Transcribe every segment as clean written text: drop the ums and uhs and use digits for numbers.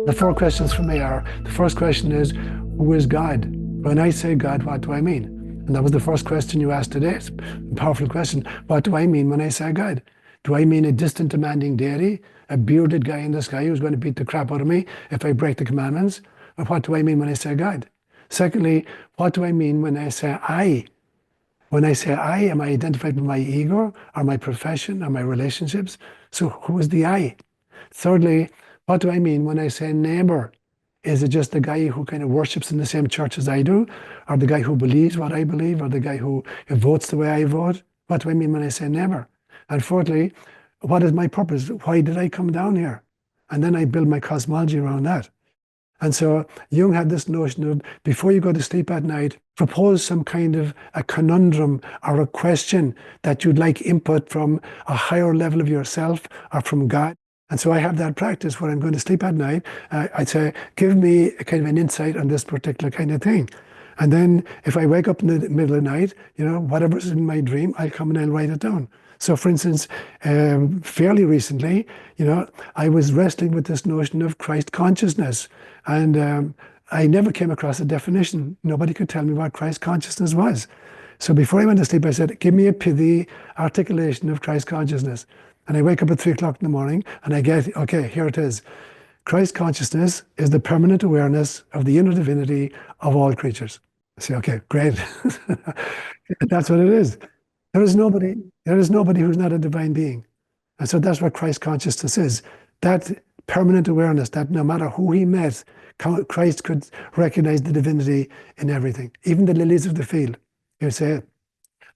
The four questions for me are, the first question is, who is God? When I say God, what do I mean? And that was the first question you asked today. It's a powerful question. What do I mean when I say God? Do I mean a distant, demanding deity, a bearded guy in the sky who's going to beat the crap out of me if I break the commandments? Or what do I mean when I say God? Secondly, what do I mean when I say I? When I say I, am I identified with my ego or my profession or my relationships? So who is the I? Thirdly, what do I mean when I say neighbor? Is it just the guy who kind of worships in the same church as I do? Or the guy who believes what I believe? Or the guy who votes the way I vote? What do I mean when I say neighbor? And fourthly, what is my purpose? Why did I come down here? And then I build my cosmology around that. And so Jung had this notion of, before you go to sleep at night, propose some kind of a conundrum or a question that you'd like input from a higher level of yourself or from God. And so I have that practice when I'm going to sleep at night. I'd say, give me a kind of an insight on this particular kind of thing. And then if I wake up in the middle of the night, whatever's in my dream, I'll come and I'll write it down. So for instance, fairly recently, I was wrestling with this notion of Christ consciousness. And I never came across a definition. Nobody could tell me what Christ consciousness was. So before I went to sleep, I said, give me a P.h.D articulation of Christ consciousness. And I wake up at 3 o'clock in the morning and I get, okay, here it is. Christ consciousness is the permanent awareness of the inner divinity of all creatures. I say, okay, great. That's what it is. There is nobody who's not a divine being. And so that's what Christ consciousness is. That permanent awareness that no matter who he met, Christ could recognize the divinity in everything, even the lilies of the field. You say,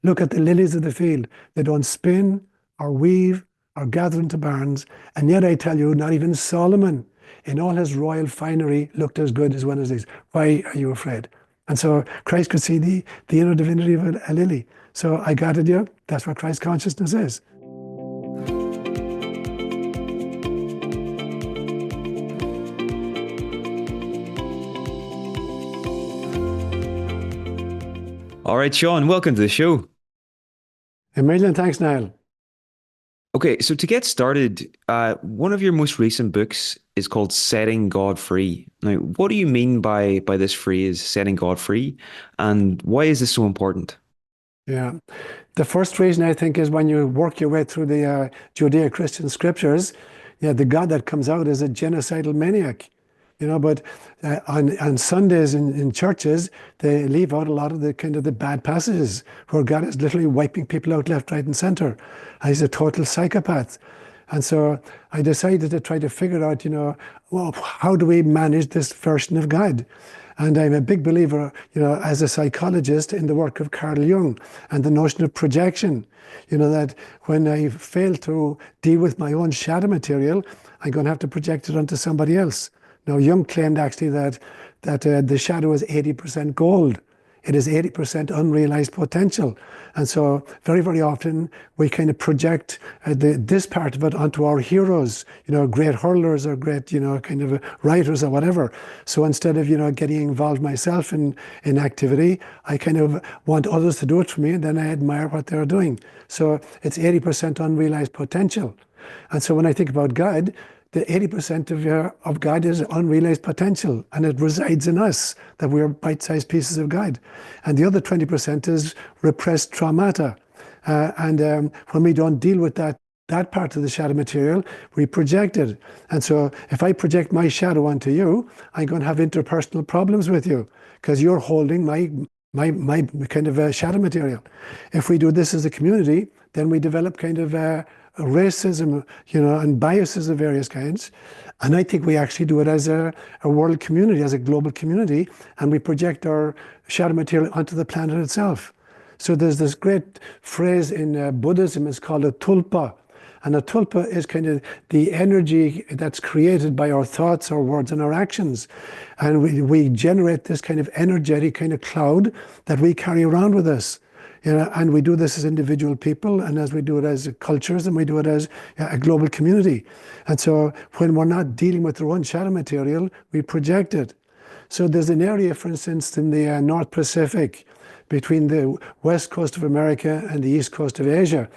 look at the lilies of the field. They don't spin or weave or gather into barns. And yet I tell you, not even Solomon in all his royal finery looked as good as one of these. Why are you afraid? And so Christ could see the inner divinity of a lily. So I got it, that's what Christ consciousness is. All right, Seán, welcome to the show. A million thanks, Niall. Okay, so to get started, one of your most recent books is called Setting God Free. Now, what do you mean by this phrase, setting God free, and why is this so important? Yeah, the first reason I think is when you work your way through the Judeo-Christian scriptures, the God that comes out is a genocidal maniac. But on Sundays in churches, they leave out a lot of the kind of the bad passages where God is literally wiping people out left, right, and center. And he's a total psychopath. And so I decided to try to figure out, well, how do we manage this version of God? And I'm a big believer, as a psychologist, in the work of Carl Jung and the notion of projection. That when I fail to deal with my own shadow material, I'm going to have to project it onto somebody else. Now, Jung claimed actually that the shadow is 80% gold. It is 80% unrealized potential. And so very, very often we kind of project this part of it onto our heroes, great hurlers or great, kind of writers or whatever. So instead of, getting involved myself in activity, I kind of want others to do it for me, and then I admire what they're doing. So it's 80% unrealized potential. And so when I think about God, the 80% of God is unrealized potential, and it resides in us, that we are bite-sized pieces of God. And the other 20% is repressed traumata. And when we don't deal with that part of the shadow material, we project it. And so if I project my shadow onto you, I'm going to have interpersonal problems with you because you're holding my kind of shadow material. If we do this as a community, then we develop kind of racism, and biases of various kinds. And I think we actually do it as a world community, as a global community, and we project our shadow material onto the planet itself. So there's this great phrase in Buddhism, it's called a tulpa. And a tulpa is kind of the energy that's created by our thoughts, our words, and our actions. And we generate this kind of energetic kind of cloud that we carry around with us. And we do this as individual people, and as we do it as cultures, and we do it as a global community. And so when we're not dealing with our own shadow material, we project it. So there's an area, for instance, in the North Pacific, between the west coast of America and the east coast of Asia.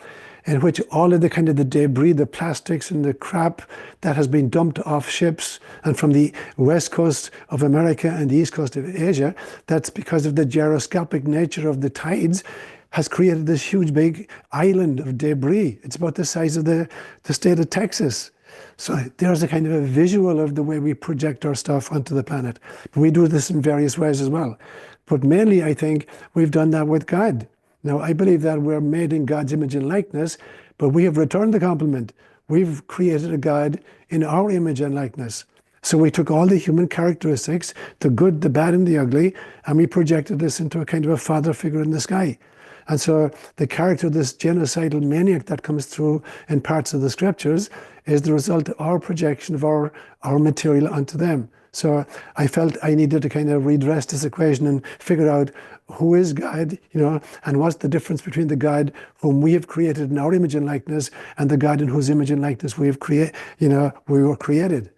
in which all of the kind of the debris, the plastics and the crap that has been dumped off ships and from the west coast of America and the east coast of Asia, that's because of the gyroscopic nature of the tides, has created this huge big island of debris. It's about the size of the state of Texas. So there's a kind of a visual of the way we project our stuff onto the planet. But we do this in various ways as well. But mainly, I think we've done that with God. Now, I believe that we're made in God's image and likeness, but we have returned the compliment. We've created a God in our image and likeness. So we took all the human characteristics, the good, the bad, and the ugly, and we projected this into a kind of a father figure in the sky. And so the character of this genocidal maniac that comes through in parts of the scriptures is the result of our projection of our material onto them. So I felt I needed to kind of redress this equation and figure out who is God, and what's the difference between the God whom we have created in our image and likeness and the God in whose image and likeness we were created.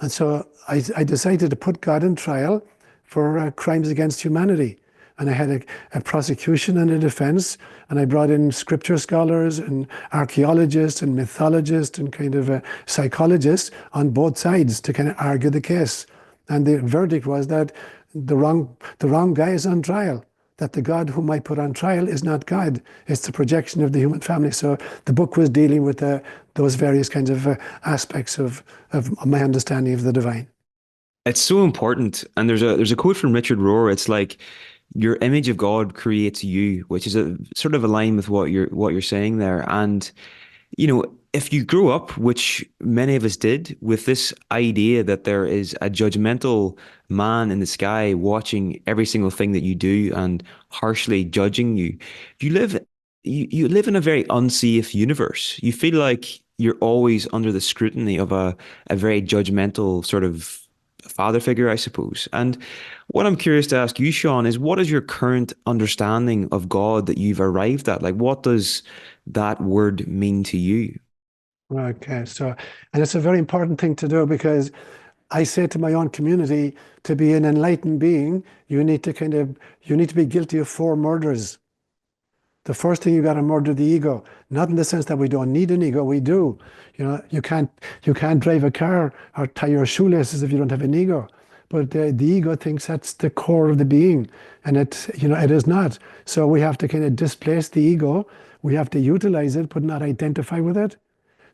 And so I decided to put God on trial for crimes against humanity. And I had a prosecution and a defense, and I brought in scripture scholars and archaeologists and mythologists and kind of psychologists on both sides to kind of argue the case. And the verdict was that the wrong guy is on trial, that the God whom I put on trial is not God. It's the projection of the human family. So the book was dealing with those various kinds of aspects of my understanding of the divine. It's so important. And there's a quote from Richard Rohr. It's like, your image of God creates you, which is sort of aligned with what you're saying there. And if you grow up, which many of us did, with this idea that there is a judgmental man in the sky watching every single thing that you do and harshly judging you, you live in a very unsafe universe. You feel like you're always under the scrutiny of a very judgmental sort of father figure, I suppose. And what I'm curious to ask you, Seán, is what is your current understanding of God that you've arrived at? Like, what does that word mean to you? Okay, and it's a very important thing to do, because I say to my own community, to be an enlightened being, you need to be guilty of 4 murders. The first thing, you got to murder the ego. Not in the sense that we don't need an ego, we do. You can't drive a car or tie your shoelaces if you don't have an ego. But the ego thinks that's the core of the being, and it is not. So we have to kind of displace the ego. We have to utilize it, but not identify with it.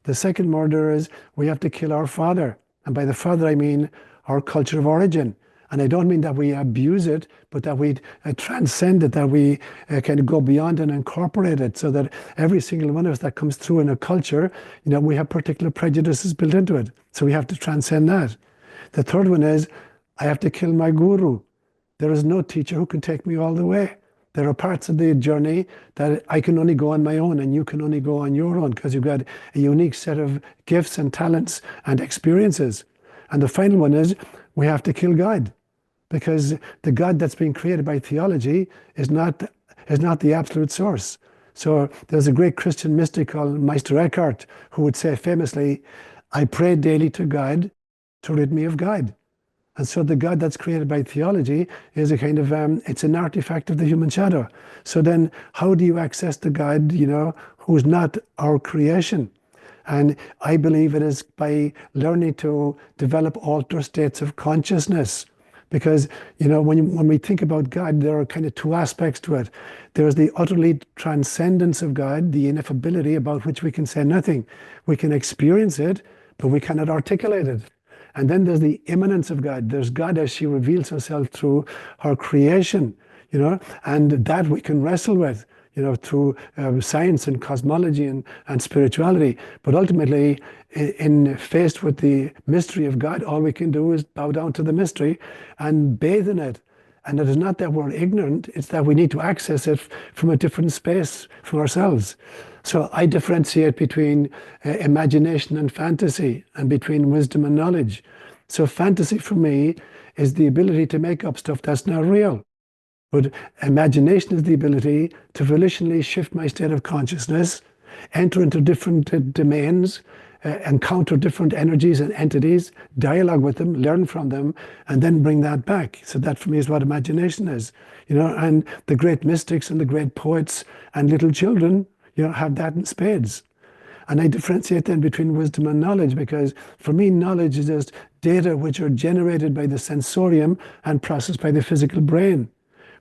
The second murder is we have to kill our father. And by the father, I mean our culture of origin. And I don't mean that we abuse it, but that we transcend it, that we kind of go beyond and incorporate it, so that every single one of us that comes through in a culture, we have particular prejudices built into it. So we have to transcend that. The third one is, I have to kill my guru. There is no teacher who can take me all the way. There are parts of the journey that I can only go on my own, and you can only go on your own, because you've got a unique set of gifts and talents and experiences. And the final one is, we have to kill God. Because the God that's been created by theology is not the absolute source. So there's a great Christian mystic called Meister Eckhart, who would say famously, I pray daily to God to rid me of God. And so the God that's created by theology is a kind of, it's an artifact of the human shadow. So then how do you access the God, who's not our creation? And I believe it is by learning to develop altered states of consciousness. Because, when we think about God, there are kind of 2 aspects to it. There's the utterly transcendence of God, the ineffability about which we can say nothing. We can experience it, but we cannot articulate it. And then there's the immanence of God. There's God as she reveals herself through her creation, and that we can wrestle with, through science and cosmology and spirituality. But ultimately, in faced with the mystery of God, all we can do is bow down to the mystery and bathe in it. And it is not that we're ignorant, it's that we need to access it from a different space from ourselves. So I differentiate between imagination and fantasy, and between wisdom and knowledge. So fantasy for me is the ability to make up stuff that's not real. But imagination is the ability to volitionally shift my state of consciousness, enter into different domains, encounter different energies and entities, dialogue with them, learn from them, and then bring that back. So that for me is what imagination is. And the great mystics and the great poets and little children, have that in spades. And I differentiate then between wisdom and knowledge, because for me, knowledge is just data which are generated by the sensorium and processed by the physical brain.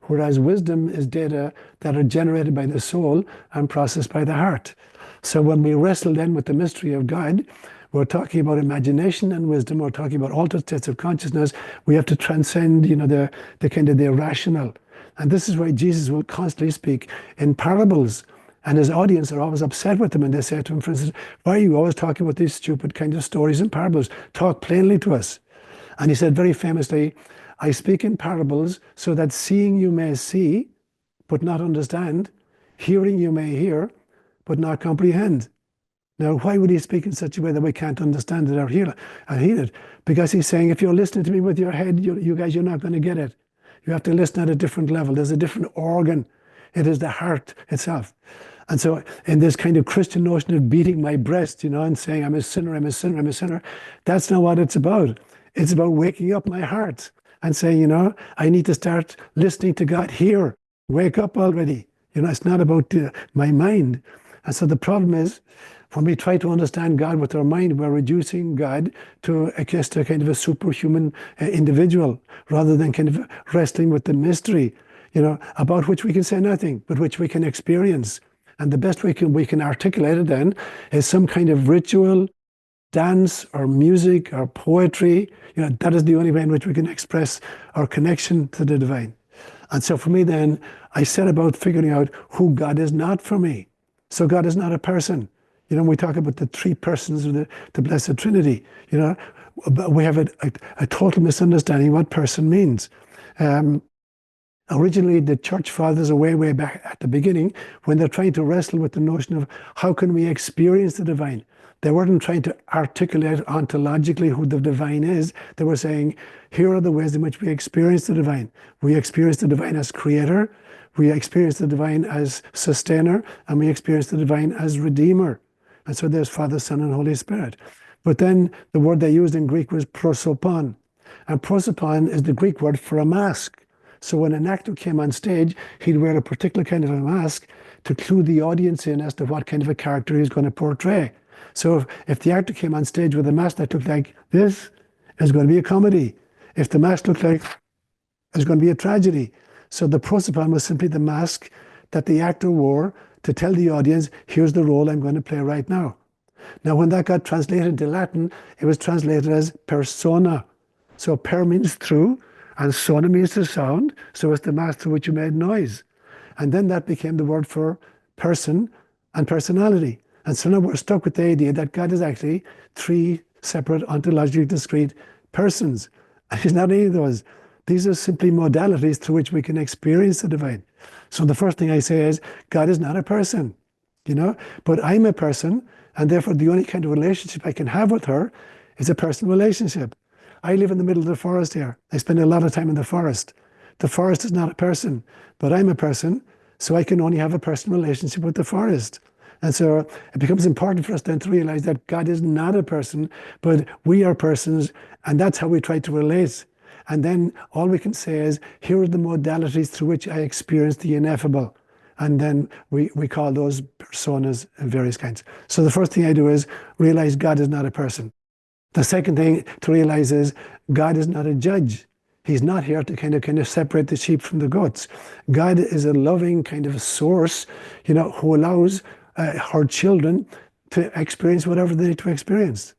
Whereas wisdom is data that are generated by the soul and processed by the heart. So when we wrestle then with the mystery of God, we're talking about imagination and wisdom. We're talking about altered states of consciousness. We have to transcend, the kind of the irrational. And this is why Jesus will constantly speak in parables. And his audience are always upset with him. And they say to him, for instance, why are you always talking about these stupid kind of stories and parables? Talk plainly to us. And he said very famously, I speak in parables so that seeing you may see, but not understand, hearing you may hear, but not comprehend. Now, why would he speak in such a way that we can't understand it or hear it? Because he's saying, if you're listening to me with your head, you guys, you're not going to get it. You have to listen at a different level. There's a different organ. It is the heart itself. And so in this kind of Christian notion of beating my breast, and saying, I'm a sinner, I'm a sinner, I'm a sinner, that's not what it's about. It's about waking up my heart and saying, I need to start listening to God here. Wake up already. It's not about my mind. And so the problem is, when we try to understand God with our mind, we're reducing God to a kind of a superhuman individual, rather than kind of wrestling with the mystery, about which we can say nothing, but which we can experience. And the best we can articulate it then is some kind of ritual, dance, or music, or poetry. That is the only way in which we can express our connection to the divine. And so for me then, I set about figuring out who God is not for me. So God is not a person. When we talk about the three persons of the Blessed Trinity, we have a total misunderstanding what person means. Originally, the church fathers are way back at the beginning, when they're trying to wrestle with the notion of how can we experience the divine. They weren't trying to articulate ontologically who the divine is. They were saying, here are the ways in which we experience the divine. We experience the divine as creator, we experience the divine as sustainer, and we experience the divine as redeemer. And so there's Father, Son, and Holy Spirit. But then the word they used in Greek was prosopon. And prosopon is the Greek word for a mask. So when an actor came on stage, he'd wear a particular kind of a mask to clue the audience in as to what kind of a character he's going to portray. So if the actor came on stage with a mask that looked like this, it's going to be a comedy. If the mask looked like, it's going to be a tragedy. So the prosopon was simply the mask that the actor wore to tell the audience, here's the role I'm going to play right now. Now, when that got translated into Latin, it was translated as persona. So per means through, and sona means to sound, so it's the mask through which you made noise. And then that became the word for person and personality. And so now we're stuck with the idea that God is actually three separate, ontologically discrete persons. And he's not any of those. These are simply modalities through which we can experience the divine. So the first thing I say is, God is not a person, but I'm a person, and therefore the only kind of relationship I can have with her is a personal relationship. I live in the middle of the forest here. I spend a lot of time in the forest. The forest is not a person, but I'm a person, so I can only have a personal relationship with the forest. And so it becomes important for us then to realize that God is not a person, but we are persons, and that's how we try to relate. And then all we can say is, here are the modalities through which I experience the ineffable. And then we call those personas of various kinds. So the first thing I do is realize God is not a person. The second thing to realize is God is not a judge. He's not here to kind of separate the sheep from the goats. God is a loving kind of source, who allows her children to experience whatever they need to experience.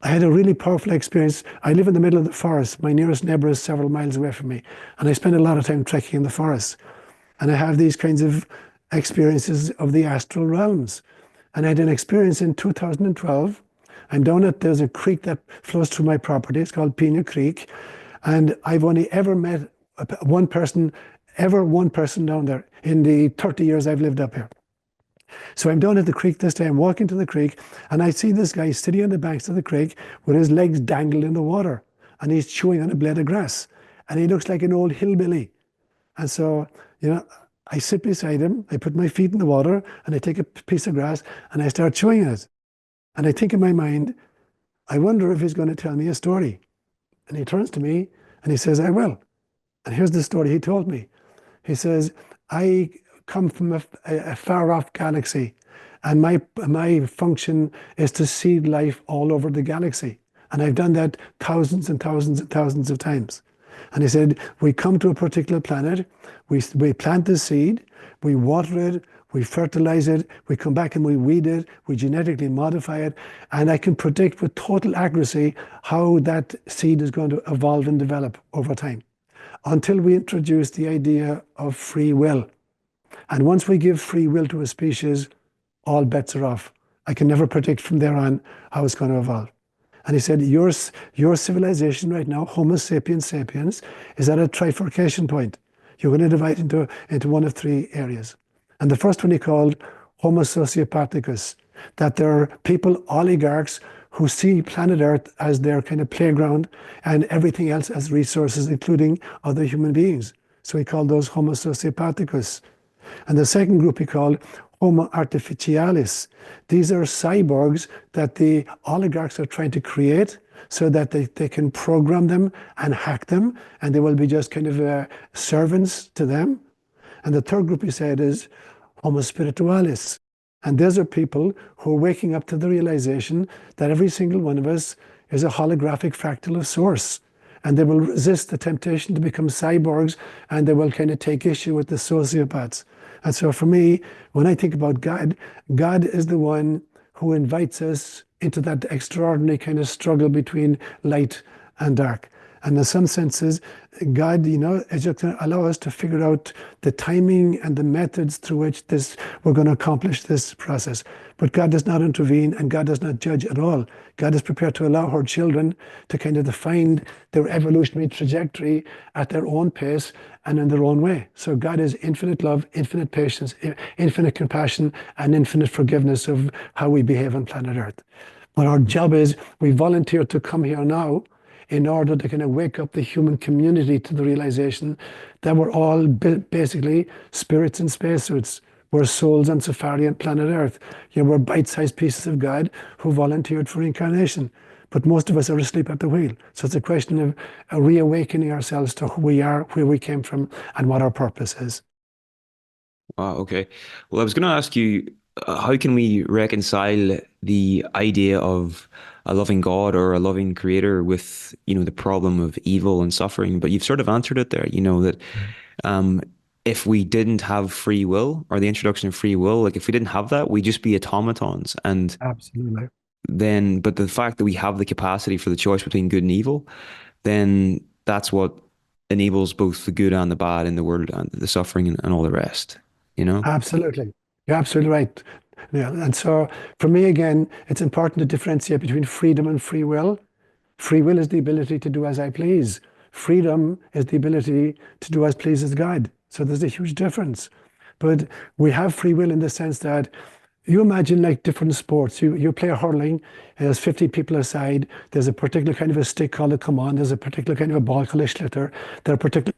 I had a really powerful experience. I live in the middle of the forest. My nearest neighbor is several miles away from me. And I spend a lot of time trekking in the forest. And I have these kinds of experiences of the astral realms. And I had an experience in 2012. I'm down there's a creek that flows through my property. It's called Pina Creek. And I've only ever met one person down there in the 30 years I've lived up here. So I'm down at the creek this day, I'm walking to the creek, and I see this guy sitting on the banks of the creek with his legs dangled in the water, and he's chewing on a blade of grass, and he looks like an old hillbilly. And so, I sit beside him, I put my feet in the water, and I take a piece of grass, and I start chewing it. And I think in my mind, I wonder if he's going to tell me a story. And he turns to me, and he says, I will. And here's the story he told me. He says, I come from a far-off galaxy, and my function is to seed life all over the galaxy. And I've done that thousands and thousands and thousands of times. And he said, we come to a particular planet, we plant the seed, we water it, we fertilize it, we come back and we weed it, we genetically modify it, and I can predict with total accuracy how that seed is going to evolve and develop over time, until we introduce the idea of free will. And once we give free will to a species, all bets are off. I can never predict from there on how it's going to evolve. And he said, your civilization right now, Homo sapiens sapiens, is at a trifurcation point. You're going to divide into one of three areas. And the first one he called Homo sociopathicus, that there are people, oligarchs, who see planet Earth as their kind of playground and everything else as resources, including other human beings. So he called those Homo sociopathicus. And the second group he called Homo artificialis. These are cyborgs that the oligarchs are trying to create so that they can program them and hack them, and they will be just kind of servants to them. And the third group he said is Homo spiritualis. And those are people who are waking up to the realization that every single one of us is a holographic fractal of source. And they will resist the temptation to become cyborgs, and they will kind of take issue with the sociopaths. And so for me, when I think about God, God is the one who invites us into that extraordinary kind of struggle between light and dark. And in some senses, God, is just going to allow us to figure out the timing and the methods through which we're going to accomplish this process. But God does not intervene, and God does not judge at all. God is prepared to allow her children to kind of define their evolutionary trajectory at their own pace and in their own way. So God is infinite love, infinite patience, infinite compassion, and infinite forgiveness of how we behave on planet Earth. But our job is, we volunteer to come here now in order to kind of wake up the human community to the realization that we're all basically spirits in spacesuits. We're souls on safari on planet Earth. We're bite-sized pieces of God who volunteered for incarnation. But most of us are asleep at the wheel. So it's a question of reawakening ourselves to who we are, where we came from, and what our purpose is. Wow, okay. Well, I was going to ask you, how can we reconcile the idea of a loving God or a loving creator with, the problem of evil and suffering? But you've sort of answered it there, that if we didn't have free will, or the introduction of free will, like if we didn't have that, we'd just be automatons. And Absolutely. but the fact that we have the capacity for the choice between good and evil, then that's what enables both the good and the bad in the world, and the suffering and all the rest, Absolutely. You're absolutely right. Yeah. And so for me, again, it's important to differentiate between freedom and free will. Free will is the ability to do as I please. Freedom is the ability to do as pleases God. So there's a huge difference. But we have free will in the sense that you imagine like different sports. You play hurling, there's 50 people aside, there's a particular kind of a stick called a command, there's a particular kind of a ball called a schlitter, the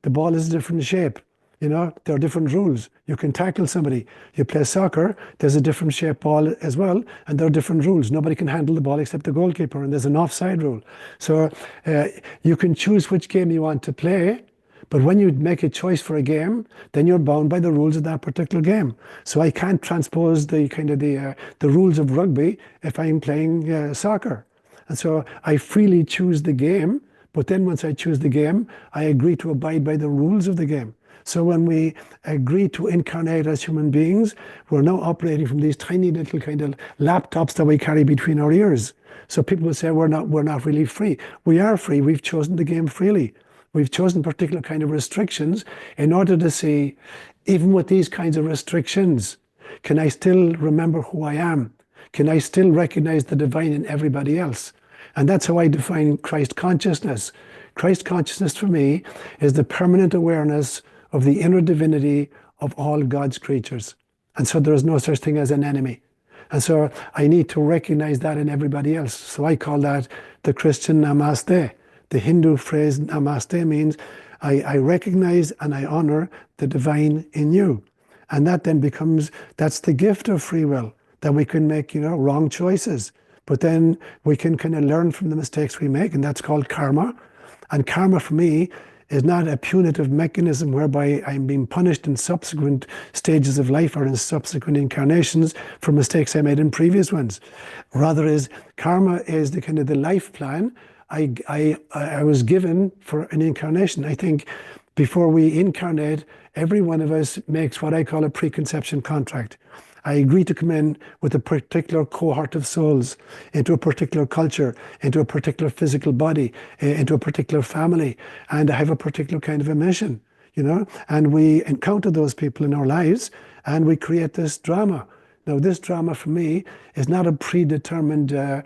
ball is a different shape. There are different rules. You can tackle somebody. You play soccer, there's a different shape ball as well, and there are different rules. Nobody can handle the ball except the goalkeeper, and there's an offside rule. So you can choose which game you want to play, but when you make a choice for a game, then you're bound by the rules of that particular game. So I can't transpose the rules of rugby if I'm playing soccer. And so I freely choose the game, but then once I choose the game, I agree to abide by the rules of the game. So when we agree to incarnate as human beings, we're now operating from these tiny little kind of laptops that we carry between our ears. So people will say we're not really free. We are free. We've chosen the game freely. We've chosen particular kind of restrictions in order to see, even with these kinds of restrictions, can I still remember who I am? Can I still recognize the divine in everybody else? And that's how I define Christ consciousness. Christ consciousness for me is the permanent awareness of the inner divinity of all God's creatures. And so there is no such thing as an enemy. And so I need to recognize that in everybody else. So I call that the Christian namaste. The Hindu phrase namaste means I recognize and I honor the divine in you. And that then that's the gift of free will, that we can make, wrong choices. But then we can kind of learn from the mistakes we make, and that's called karma. And karma for me is not a punitive mechanism whereby I'm being punished in subsequent stages of life or in subsequent incarnations for mistakes I made in previous ones. Rather, is karma is the kind of the life plan I was given for an incarnation. I think before we incarnate, every one of us makes what I call a preconception contract. I agree to come in with a particular cohort of souls into a particular culture, into a particular physical body, into a particular family, and I have a particular kind of a mission, you know? And we encounter those people in our lives and we create this drama. Now, this drama for me is not a predetermined a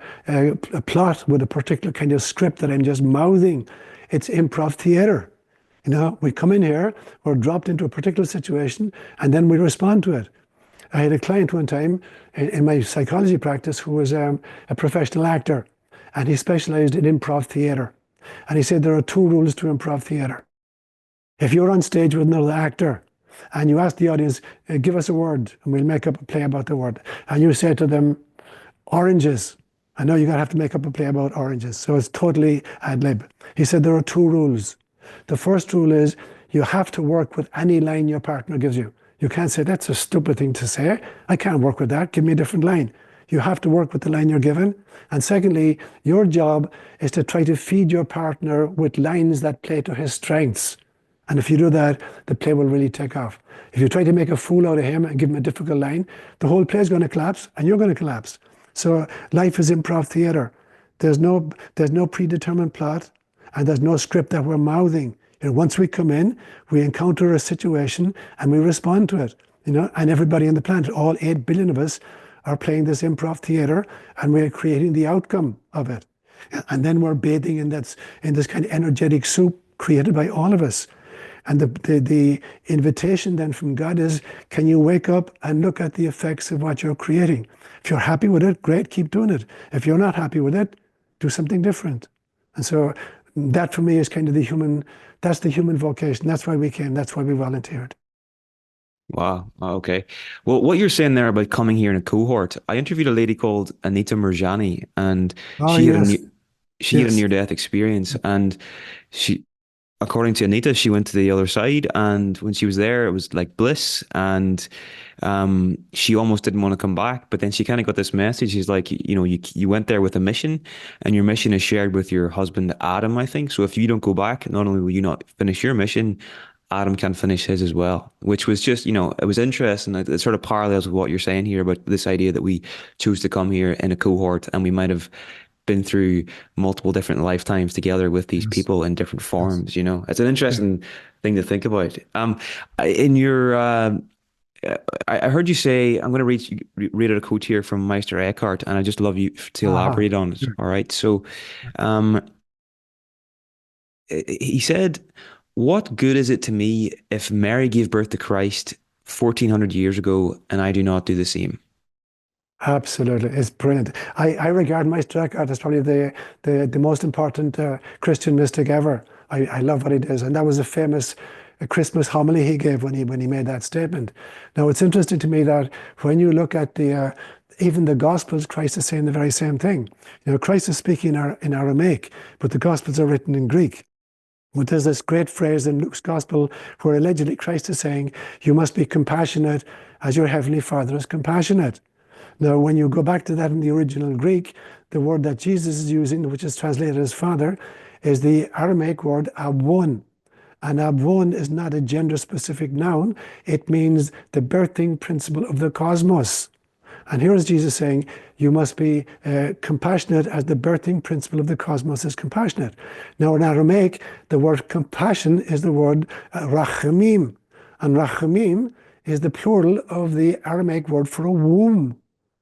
plot with a particular kind of script that I'm just mouthing. It's improv theater. You know, we come in here, we're dropped into a particular situation, and then we respond to it. I had a client one time in my psychology practice who was a professional actor, and he specialized in improv theater. And he said there are two rules to improv theater. If you're on stage with another actor and you ask the audience, give us a word, and we'll make up a play about the word, and you say to them, oranges. I know you're going to have to make up a play about oranges, so it's totally ad lib. He said there are two rules. The first rule is you have to work with any line your partner gives you. You can't say, that's a stupid thing to say. I can't work with that. Give me a different line. You have to work with the line you're given. And secondly, your job is to try to feed your partner with lines that play to his strengths. And if you do that, the play will really take off. If you try to make a fool out of him and give him a difficult line, the whole play is going to collapse and you're going to collapse. So life is improv theater. There's no predetermined plot and there's no script that we're mouthing. You know, once we come in, we encounter a situation and we respond to it. You know, and everybody on the planet, all 8 billion of us, are playing this improv theater, and we're creating the outcome of it. And then we're bathing in this kind of energetic soup created by all of us. And the invitation then from God is, can you wake up and look at the effects of what you're creating? If you're happy with it, great, keep doing it. If you're not happy with it, do something different. And so that for me is kind of that's the human vocation. That's why we came. That's why we volunteered. Wow. Okay. Well, what you're saying there about coming here in a cohort, I interviewed a lady called Anita Murjani, and Oh, she had yes, she had a yes. near-death experience, and she, according to Anita, she went to the other side, and when she was there, it was like bliss, and she almost didn't want to come back, but then she kind of got this message. She's like, you know, you went there with a mission, and your mission is shared with your husband Adam, I think. So if you don't go back, not only will you not finish your mission, Adam can finish his as well, which was just, you know, it was interesting. It sort of parallels with what you're saying here about this idea that we choose to come here in a cohort and we might have been through multiple different lifetimes together with these Yes, people in different yes. forms, you know. It's an Yeah. interesting thing to think about. In your, I heard you say, I'm going to read out a quote here from Meister Eckhart, and I just love you to Aha. elaborate on it. Sure. All right. So, um, he said, what good is it to me if Mary gave birth to Christ 1400 years ago and I do not do the same? Absolutely, it's brilliant. I regard Meister Eckhart as probably the most important Christian mystic ever. I love what he does, and that was a famous Christmas homily he gave when he made that statement. Now it's interesting to me that when you look at the even the Gospels, Christ is saying the very same thing. You know, Christ is speaking in Aramaic, but the Gospels are written in Greek. But there's this great phrase in Luke's Gospel where allegedly Christ is saying, "You must be compassionate as your heavenly Father is compassionate." Now, when you go back to that in the original Greek, the word that Jesus is using, which is translated as Father, is the Aramaic word abon. And abon is not a gender-specific noun. It means the birthing principle of the cosmos. And here is Jesus saying, you must be compassionate as the birthing principle of the cosmos is compassionate. Now, in Aramaic, the word compassion is the word rachamim. And rachamim is the plural of the Aramaic word for a womb.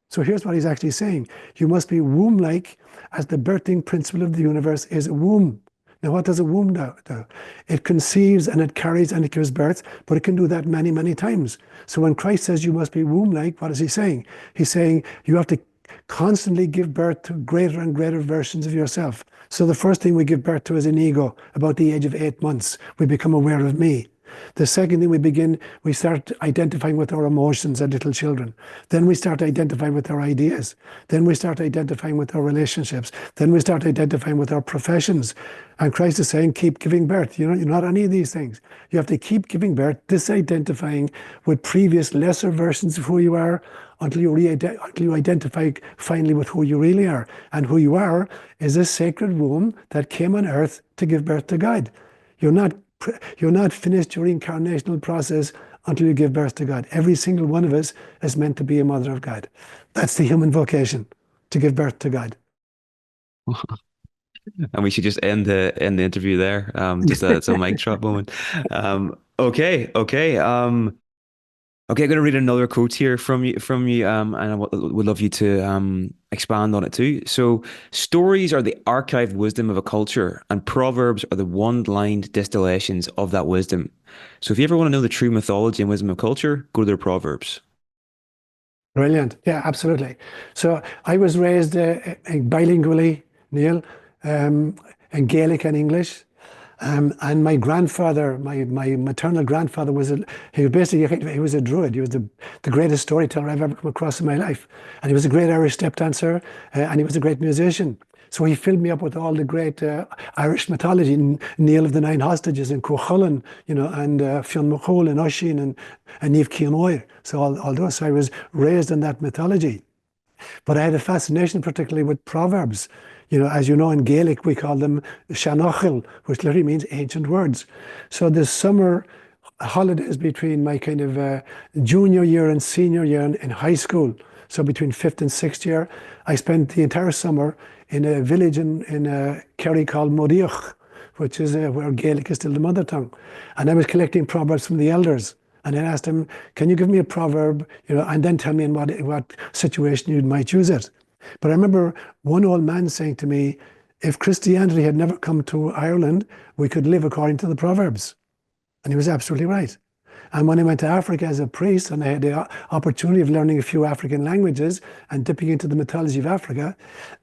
So here's what he's actually saying. You must be womb-like as the birthing principle of the universe is a womb. Now, what does a womb do? It conceives and it carries and it gives birth, but it can do that many, many times. So when Christ says you must be womb-like, what is he saying? He's saying you have to constantly give birth to greater and greater versions of yourself. So the first thing we give birth to is an ego. About the age of 8 months, we become aware of me. The second thing, we start identifying with our emotions as little children. Then we start identifying with our ideas. Then we start identifying with our relationships. Then we start identifying with our professions. And Christ is saying, keep giving birth. You're not any of these things. You have to keep giving birth, disidentifying with previous lesser versions of who you are until you identify finally with who you really are. And who you are is a sacred womb that came on earth to give birth to God. You're not finished your incarnational process until you give birth to God. Every single one of us is meant to be a mother of God. That's the human vocation, to give birth to God. And we should just end the interview there. Just it's a mic drop moment. Okay. Okay, I'm going to read another quote here from you, and I would love you to expand on it too. So, stories are the archived wisdom of a culture, and proverbs are the one-lined distillations of that wisdom. So, if you ever want to know the true mythology and wisdom of culture, go to their proverbs. Brilliant. Yeah, absolutely. So I was raised bilingually, Neil, in Gaelic and English. And my grandfather, my maternal grandfather, he was a druid. He was the greatest storyteller I've ever come across in my life. And he was a great Irish step dancer, and he was a great musician. So he filled me up with all the great Irish mythology, Neil of the Nine Hostages and Cuchulainn, and Fionn McCool and Oisin and Niamh Cian. So all those. So I was raised in that mythology. But I had a fascination particularly with proverbs. As you know, in Gaelic, we call them Seán ÓLaoire, which literally means ancient words. So the summer holidays between my kind of junior year and senior year in high school, so between fifth and sixth year, I spent the entire summer in a village in Kerry called Modiach, which is where Gaelic is still the mother tongue. And I was collecting proverbs from the elders. And I asked him, can you give me a proverb, and then tell me in what situation you might use it. But I remember one old man saying to me, if Christianity had never come to Ireland, we could live according to the Proverbs. And he was absolutely right. And when I went to Africa as a priest, and I had the opportunity of learning a few African languages and dipping into the mythology of Africa,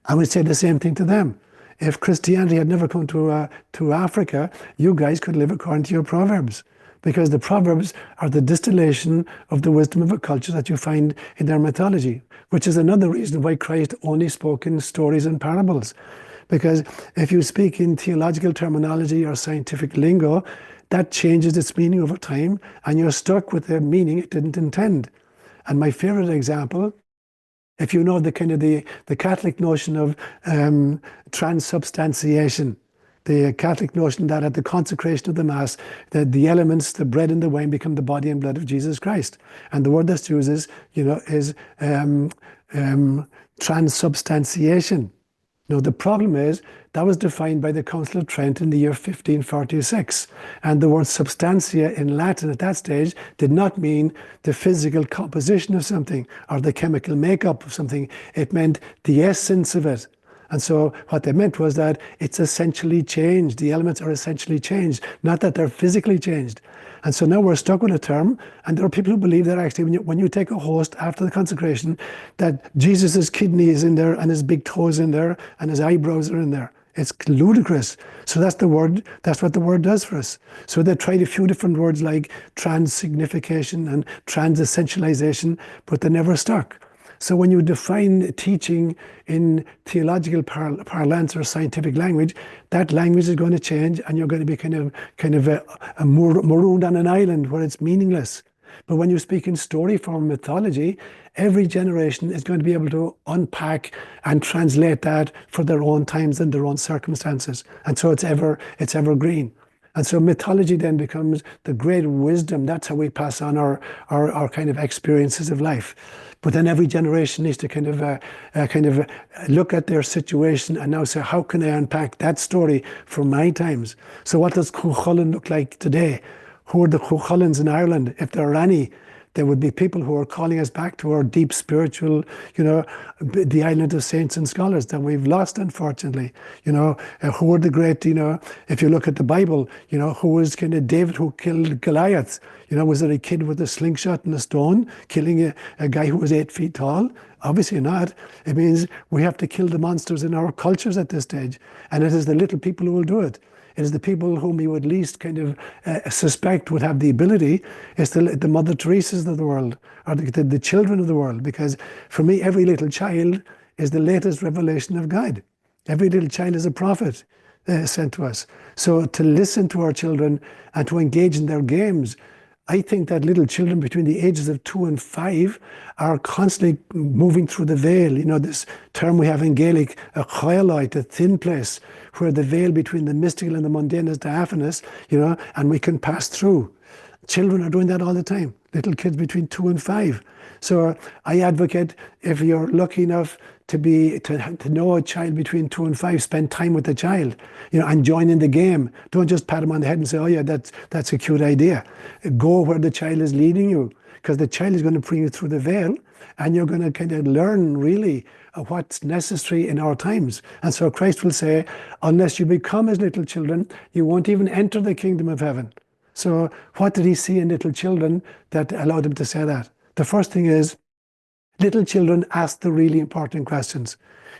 I would say the same thing to them. If Christianity had never come to Africa, you guys could live according to your Proverbs. Because the Proverbs are the distillation of the wisdom of a culture that you find in their mythology, which is another reason why Christ only spoke in stories and parables. Because if you speak in theological terminology or scientific lingo, that changes its meaning over time, and you're stuck with the meaning it didn't intend. And my favorite example, if you know the Catholic notion of transubstantiation, the Catholic notion that at the consecration of the Mass, that the elements, the bread and the wine, become the body and blood of Jesus Christ. And the word that's used is transubstantiation. Now, the problem is that was defined by the Council of Trent in the year 1546. And the word substantia in Latin at that stage did not mean the physical composition of something or the chemical makeup of something. It meant the essence of it. And so what they meant was that it's essentially changed. The elements are essentially changed, not that they're physically changed. And so now we're stuck with a term, and there are people who believe that actually when you take a host after the consecration, that Jesus's kidney is in there, and his big toe is in there, and his eyebrows are in there. It's ludicrous. So that's what the word does for us. So they tried a few different words like trans-signification and trans-essentialization, but they never stuck. So when you define teaching in theological parlance or scientific language, that language is going to change, and you're going to be kind of marooned on an island where it's meaningless. But when you speak in story form mythology, every generation is going to be able to unpack and translate that for their own times and their own circumstances. And so it's evergreen. And so mythology then becomes the great wisdom. That's how we pass on our kind of experiences of life. But then every generation needs to kind of look at their situation and now say, how can I unpack that story from my times? So what does Cuchulainn look like today? Who are the Cuchulainns in Ireland? If there are any, there would be people who are calling us back to our deep spiritual, the island of saints and scholars that we've lost, unfortunately. Who are the great, if you look at the Bible, who was kind of David who killed Goliath? Was it a kid with a slingshot and a stone killing a guy who was 8 feet tall? Obviously not. It means we have to kill the monsters in our cultures at this stage. And it is the little people who will do it. It is the people whom you would least kind of suspect would have the ability. It's the Mother Teresa's of the world, or the children of the world. Because for me, every little child is the latest revelation of God. Every little child is a prophet sent to us. So to listen to our children and to engage in their games, I think that little children between the ages of 2 and 5 are constantly moving through the veil. You know, this term we have in Gaelic, a choilite, a thin place, where the veil between the mystical and the mundane is diaphanous, you know, and we can pass through. Children are doing that all the time, little kids between 2 and 5. So I advocate, if you're lucky enough to know a child between 2 and 5, spend time with the child, you know, and join in the game. Don't just pat them on the head and say, oh yeah, that's a cute idea. Go where the child is leading you, because the child is going to bring you through the veil, and you're going to kind of learn really what's necessary in our times. And so Christ will say, unless you become as little children, you won't even enter the kingdom of heaven. So what did he see in little children that allowed him to say that? The first thing is, little children ask the really important questions.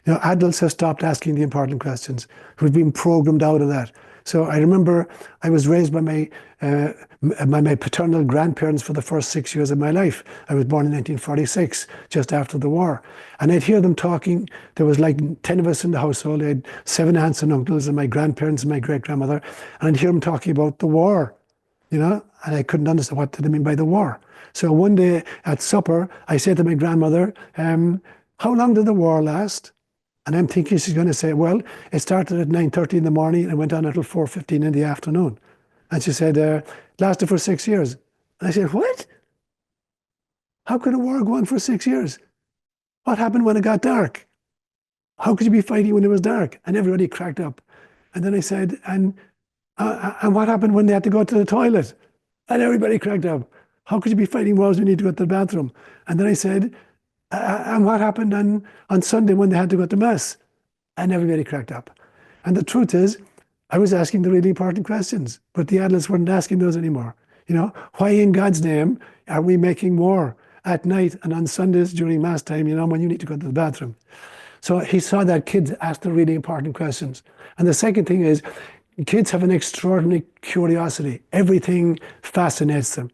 You know, adults have stopped asking the important questions. We've been programmed out of that. So I remember I was raised by my paternal grandparents for the first 6 years of my life. I was born in 1946, just after the war. And I'd hear them talking. There was like 10 of us in the household. I had 7 aunts and uncles and my grandparents and my great-grandmother. And I'd hear them talking about the war, you know, and I couldn't understand what did they mean by the war. So one day at supper, I said to my grandmother, how long did the war last? And I'm thinking she's going to say, well, it started at 9:30 in the morning and went on until 4:15 in the afternoon. And she said, lasted for 6 years. And I said, what? How could a war go on for 6 years? What happened when it got dark? How could you be fighting when it was dark? And everybody cracked up. And then I said, and what happened when they had to go to the toilet? And everybody cracked up. How could you be fighting wars when you need to go to the bathroom? And then I said, and what happened on Sunday when they had to go to Mass? And everybody cracked up. And the truth is, I was asking the really important questions, but the adults weren't asking those anymore. You know, why in God's name are we making war at night and on Sundays during Mass time, you know, when you need to go to the bathroom? So he saw that kids ask the really important questions. And the second thing is, kids have an extraordinary curiosity. Everything fascinates them.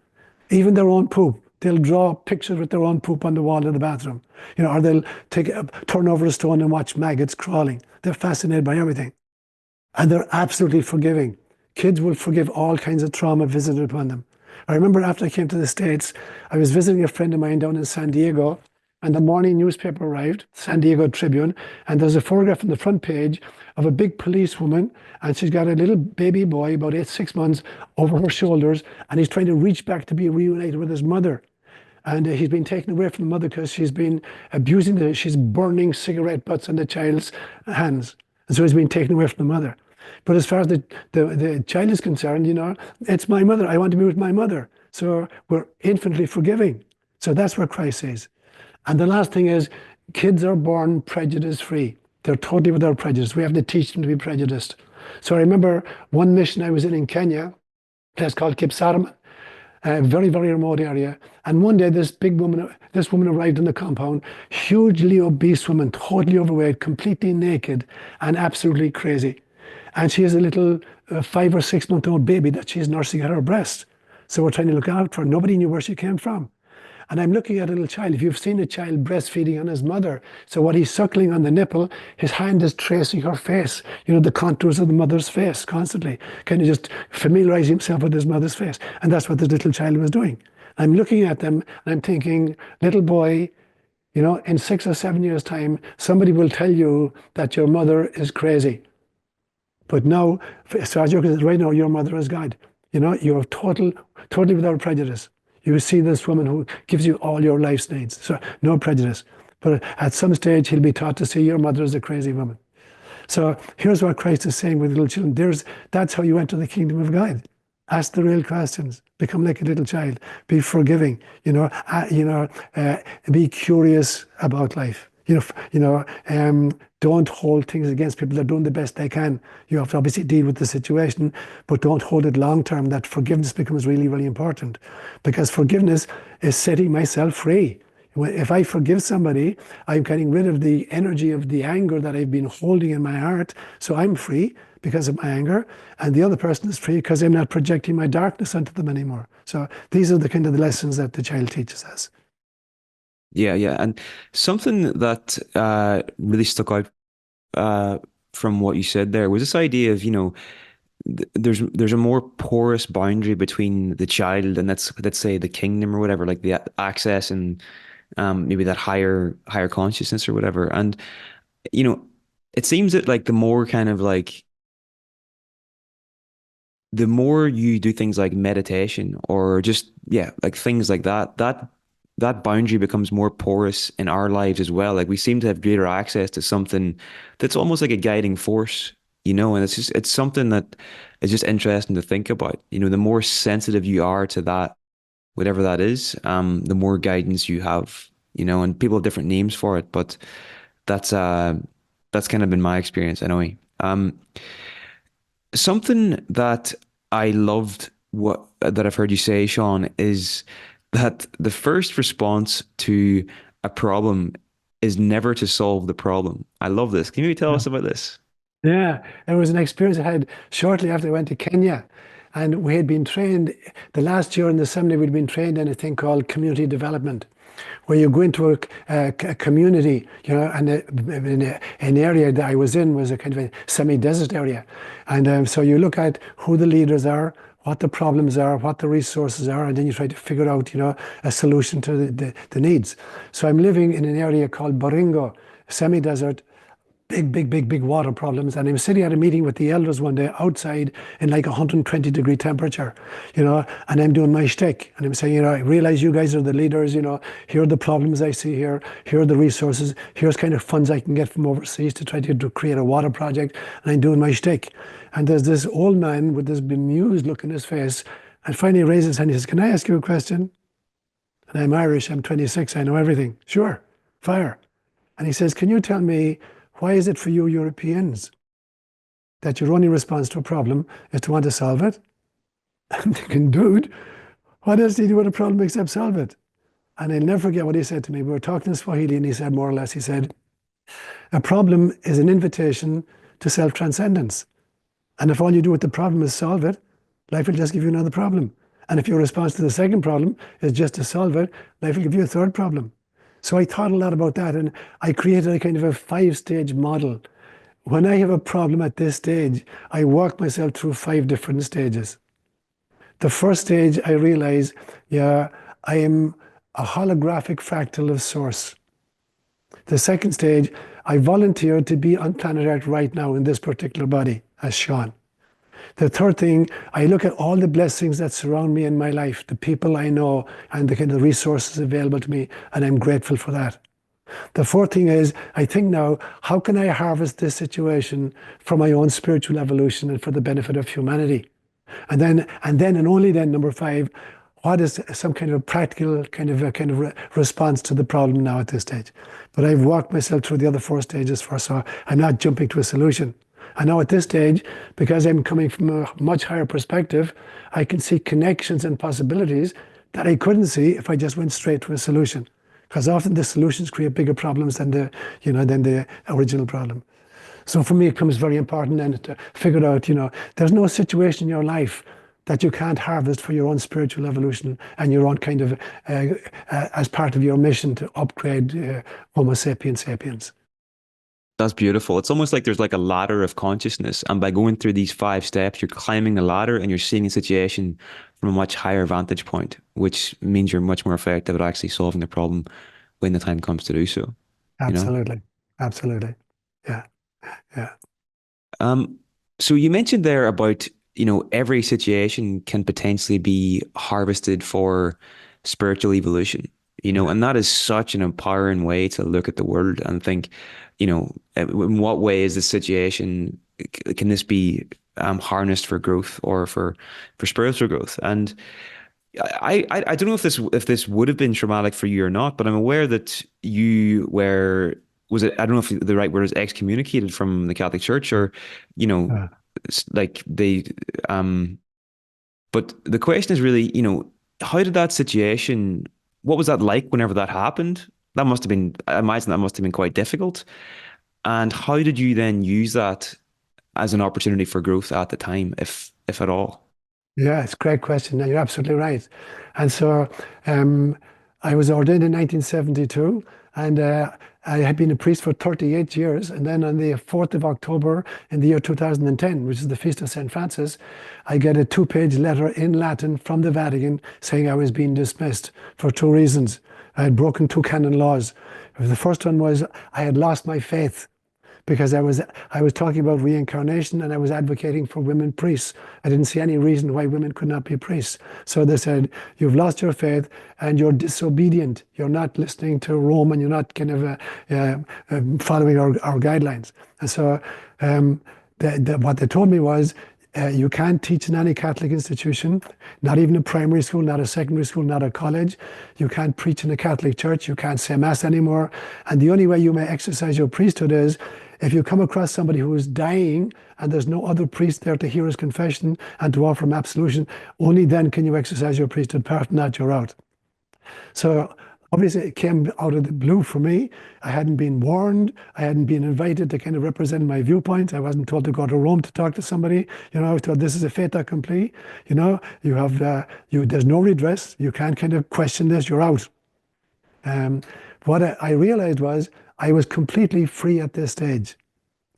Even their own poop. They'll draw pictures with their own poop on the wall of the bathroom. You know, or they'll turn over a stone and watch maggots crawling. They're fascinated by everything. And they're absolutely forgiving. Kids will forgive all kinds of trauma visited upon them. I remember after I came to the States, I was visiting a friend of mine down in San Diego, and the morning newspaper arrived, San Diego Tribune, and there's a photograph on the front page of a big policewoman, and she's got a little baby boy, about 6 months, over her shoulders, and he's trying to reach back to be reunited with his mother. And he's been taken away from the mother because she's been she's burning cigarette butts on the child's hands. And so he's been taken away from the mother. But as far as the child is concerned, you know, it's my mother. I want to be with my mother. So we're infinitely forgiving. So that's what Christ says. And the last thing is, kids are born prejudice-free. They're totally without prejudice. We have to teach them to be prejudiced. So I remember one mission I was in Kenya, a place called Kipsarm, a very, very remote area. And one day this woman arrived in the compound, hugely obese woman, totally overweight, completely naked, and absolutely crazy. And she has a little 5 or 6 month old baby that she's nursing at her breast. So we're trying to look out for her. Nobody knew where she came from. And I'm looking at a little child. If you've seen a child breastfeeding on his mother, so what he's suckling on the nipple, his hand is tracing her face, you know, the contours of the mother's face constantly, kind of just familiarizing himself with his mother's face. And that's what this little child was doing. I'm looking at them and I'm thinking, little boy, you know, in 6 or 7 years' time, somebody will tell you that your mother is crazy. But now, as far as you're concerned, right now, your mother is God. You know, you're totally without prejudice. You see this woman who gives you all your life's needs. So no prejudice. But at some stage, he'll be taught to see your mother as a crazy woman. So here's what Christ is saying with little children. That's how you enter the kingdom of God. Ask the real questions. Become like a little child. Be forgiving. Be curious about life. Don't hold things against people that are doing the best they can. You have to obviously deal with the situation, but don't hold it long term. That forgiveness becomes really, really important, because forgiveness is setting myself free. If I forgive somebody, I'm getting rid of the energy of the anger that I've been holding in my heart. So I'm free because of my anger. And the other person is free because I'm not projecting my darkness onto them anymore. So these are the kind of the lessons that the child teaches us. Yeah, yeah. And something that really stuck out uh, from what you said there was this idea of, there's a more porous boundary between the child and let's say the kingdom or whatever, like the access and maybe that higher consciousness or whatever. And you know, it seems that like the more you do things like meditation or just like things like that, that boundary becomes more porous in our lives as well. Like we seem to have greater access to something that's almost like a guiding force, and it's something that is just interesting to think about. The more sensitive you are to that, whatever that is, the more guidance you have, and people have different names for it, but that's uh that's kind of been my experience anyway. Something that I loved what that I've heard you say, Sean, is that the first response to a problem is never to solve the problem. I love this. Can you maybe tell Yeah. us about this? Yeah, it was an experience I had shortly after I went to Kenya. And we had been trained, the last year in the seminary, we'd been trained in a thing called community development, where you go into a community, and an area that I was in was a kind of a semi-desert area. And so you look at who the leaders are, what the problems are, what the resources are, and then you try to figure out, a solution to the needs. So I'm living in an area called Baringo, semi-desert, big water problems. And I'm sitting at a meeting with the elders one day outside in like 120-degree temperature, and I'm doing my shtick. And I'm saying, I realize you guys are the leaders, here are the problems I see here. Here are the resources. Here's kind of funds I can get from overseas to try to create a water project. And I'm doing my shtick. And there's this old man with this bemused look in his face. And finally he raises his hand. He says, "Can I ask you a question?" And I'm Irish. I'm 26. I know everything. Sure. Fire. And he says, "Can you tell me, why is it for you Europeans that your only response to a problem is to want to solve it?" I'm thinking, dude, what else do you do with a problem except solve it? And I'll never forget what he said to me. We were talking in Swahili, and he said, more or less, he said, a problem is an invitation to self-transcendence. And if all you do with the problem is solve it, life will just give you another problem. And if your response to the second problem is just to solve it, life will give you a third problem. So I thought a lot about that, and I created a kind of a 5-stage model. When I have a problem at this stage, I walk myself through 5 different stages. The first stage, I realize, yeah, I am a holographic fractal of source. The second stage, I volunteer to be on planet Earth right now in this particular body as Sean. The third thing, I look at all the blessings that surround me in my life, the people I know, and the kind of resources available to me, and I'm grateful for that. The fourth thing is, I think now, how can I harvest this situation for my own spiritual evolution and for the benefit of humanity? And only then, number 5, what is some kind of a practical response to the problem now at this stage? But I've walked myself through the other 4 stages first, so I'm not jumping to a solution. And now at this stage, because I'm coming from a much higher perspective, I can see connections and possibilities that I couldn't see if I just went straight to a solution. Because often the solutions create bigger problems than the original problem. So for me, it becomes very important then to figure out, there's no situation in your life that you can't harvest for your own spiritual evolution and your own kind of, as part of your mission to upgrade Homo sapiens sapiens. That's beautiful. It's almost like there's like a ladder of consciousness, and by going through these 5 steps, you're climbing the ladder and you're seeing the situation from a much higher vantage point, which means you're much more effective at actually solving the problem when the time comes to do so, you know? Absolutely. Absolutely. Yeah. Yeah. Um, so you mentioned there about, every situation can potentially be harvested for spiritual evolution, Yeah. and that is such an empowering way to look at the world and think, in what way is this situation, can this be harnessed for growth or for spiritual growth? And I don't know if this would have been traumatic for you or not, but I'm aware that you were was it I don't know if the right word is excommunicated from the Catholic Church or you know Uh, like they but the question is really, how did that situation what was that like whenever that happened? That must have been, I imagine that must have been quite difficult. And how did you then use that as an opportunity for growth at the time, if at all? Yeah, it's a great question. You're absolutely right. And so um, I was ordained in 1972, and I had been a priest for 38 years. And then on the 4th of October in the year 2010, which is the Feast of St. Francis, I get a two-page letter in Latin from the Vatican saying I was being dismissed for two reasons. I had broken two canon laws. The first one was I had lost my faith because I was talking about reincarnation and I was advocating for women priests. I didn't see any reason why women could not be priests. So they said, you've lost your faith and you're disobedient. You're not listening to Rome and you're not kind of following our guidelines. And so what they told me was, you can't teach in any Catholic institution, not even a primary school, not a secondary school, not a college. You can't preach in a Catholic church. You can't say Mass anymore. And the only way you may exercise your priesthood is if you come across somebody who is dying and there's no other priest there to hear his confession and to offer him absolution, only then can you exercise your priesthood. Apart from that, you're out. So obviously it came out of the blue for me. I hadn't been warned. I hadn't been invited to kind of represent my viewpoint. I wasn't told to go to Rome to talk to somebody. You know, I was told this is a fait accompli. You know, you have there's no redress. You can't kind of question this. You're out. Um, what I realized was I was completely free at this stage.